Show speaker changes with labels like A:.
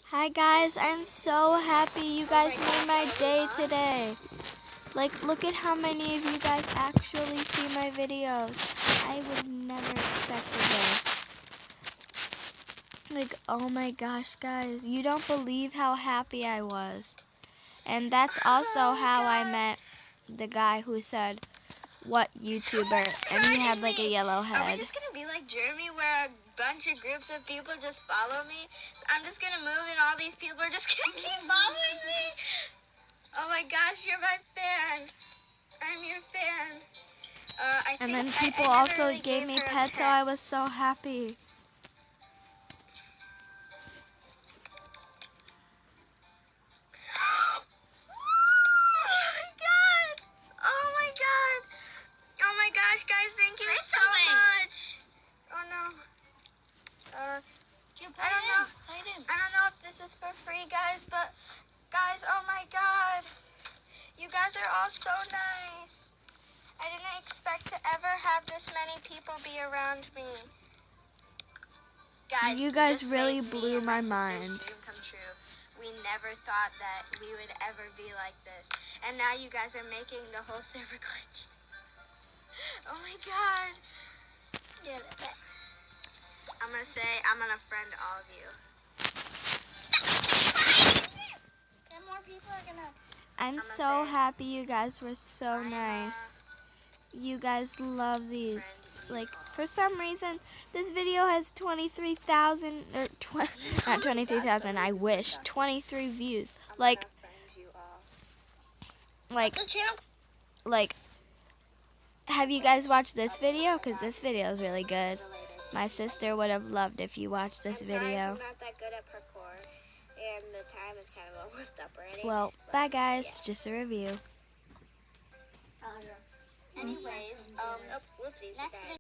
A: Hi guys, I'm so happy you guys made my day today. Like, look at how many of you guys actually see my videos. I would never expected this. Like, oh my gosh, guys, you don't believe how happy I was. And that's also how I met the guy who said, "What YouTuber?" And he had like a yellow
B: Are we
A: head.
B: just gonna be like Jeremy, where a bunch of groups of people just follow me? So I'm just gonna move, and all these people are just gonna keep following me. Oh my gosh, you're my fan. I'm your fan.
A: And then people
B: I never
A: also
B: really
A: gave me
B: her a
A: pets, so
B: pet.
A: I was so happy.
B: Oh my god! Oh my gosh, guys, thank you so much. Oh no. I don't know if this is for free, guys, but guys, oh my god. You guys are all so nice. I didn't expect to ever have this many people be around me. Guys,
A: You guys
B: just
A: really
B: made me
A: blew
B: and
A: my
B: sister's
A: mind.
B: dream come true. We never thought that we would ever be like this. And now you guys are making the whole server glitch. Oh my god. Yeah, I'm gonna say, I'm gonna friend all of you. And more people are gonna...
A: I'm so happy you guys were so nice. You guys love these. Like, for some reason, this video has 23,000, or not 23,000, I wish, 23 views. Like, have you guys watched this video? Because this video is really good. My sister would have loved if you watched this video.
B: I'm sorry if I'm not that good at parkour, and the time is kind of almost up already.
A: Well, bye guys, just a review.
B: Anyways, whoopsies.